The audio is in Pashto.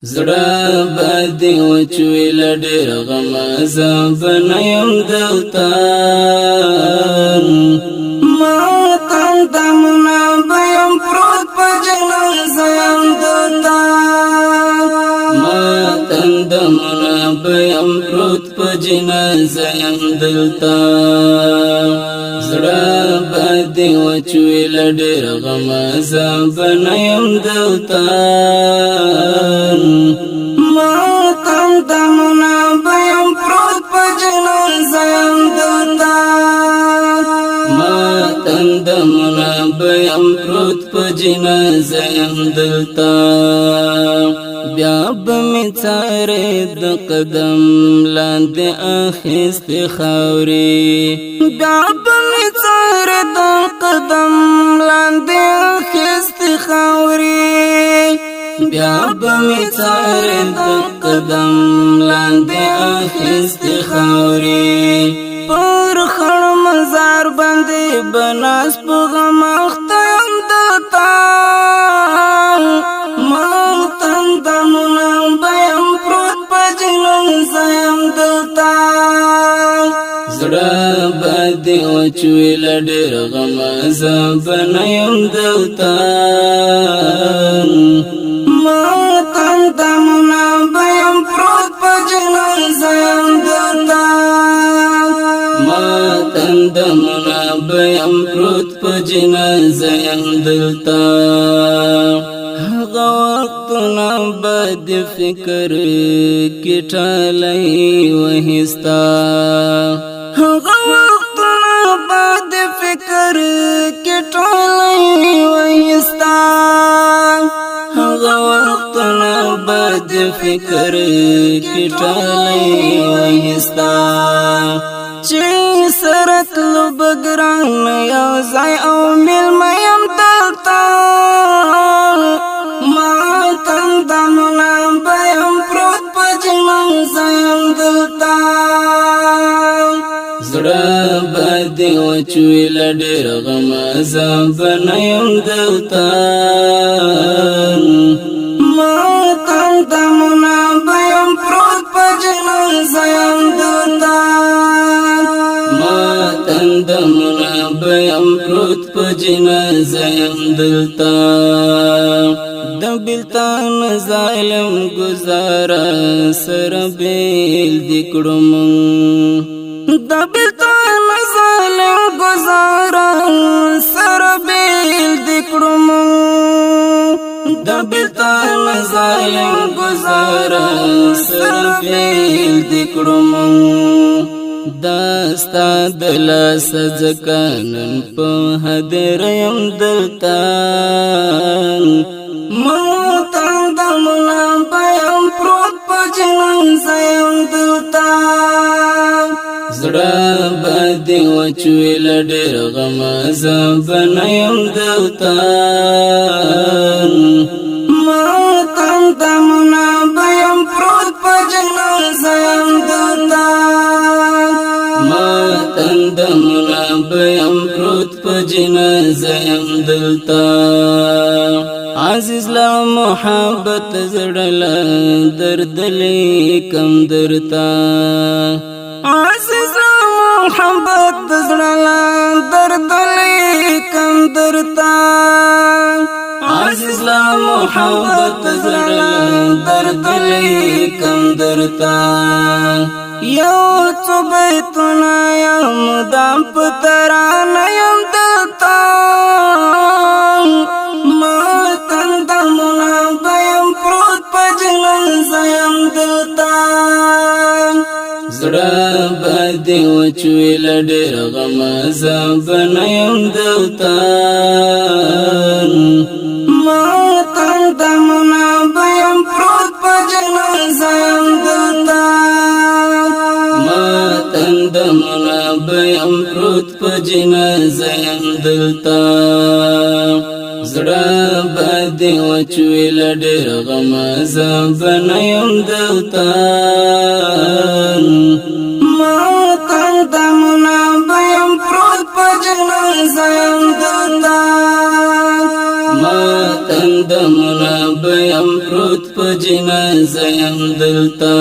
زړه بدی وچوي لډیر غم زبن یم دلته ما تندمنا بیم پروت په جنازه یم دلته ما تندمنا بیم پروت په جنازه یم دلته زړه بدی وچوي لډیر غم زبن یم دلته ما تندمنا بیم پروت په جنازه یم دلته ما تندمنا بیم پروت په جنازه یم دلته بیا به می څارې د قدم لاندې اخیستې خاورې بیا به می څارې د قدم لاندې اخیستې خاورې بیا به می څارې د قدم لاندې اخیستې خاورې پر خړ مزار باندې بناس په غم اخته یم دلته ما تندمنا بیم پروت په جنازه یم دلته زړه بدې وچوي لډیر غم زبن یم دلته ما تندمنا بیم پروت په جنازه یم دلته ما تندمنا بیم پروت په جنازه یم دلته هغه وختونه به د فکر کې ټالی وهستا هغه وختونه به د فکر کې ټالی وهستا هغه وختونه به د فکر کې ټالی وهستا چې سرت لو بګران یو ځای او مېلمه یم دلته ما تندمنا بیم پروت په جنازه یم دلته زړه بدې وچوي لډیر غم زبن یم دلته ما تندمنا بیم پروت په جنازه یم دلته ما تندمنا بیم پروت په جنازه یم دلته د بلتان ظالم گزارا سر بیل دکړم د بلتان ظالم گزارا سر بیل دکړم د بلتان ظالم گزارا سر بیل دکړم داستا دلا سزکانن په هدر یم دلته ما تندمنا بیم پروت په جنازه یم دلته زړه بدې وچوي لډیر غم زبن یم دلته ما تندمنا بیم پروت په جنازه یم دلته ما تندمنا بیم پروت په جنازه یم دلته عزیز لا محبت زړه درد لیکم درتا عزیز لا محبت زړه درد لیکم درتا عزیز لا محبت زړه درد لیکم درتا یو څو بیتونه یم دام په ترانه یم دلته ما تندمنا بیم پروت په جنازه یم دلته زړه بدې وچوي لډیر غم زبن یم دلته ما تندمنا بیم پروت په جنازه یم دلته ما تندمنا بیم پروت په جنازه یم دلته زړه بدې وچوي لډیر غم زبن یم دلته ما تندمنا بیم پروت په جنازه یم دلته ما تندمنا بیم پروت په جنازه يم دلتا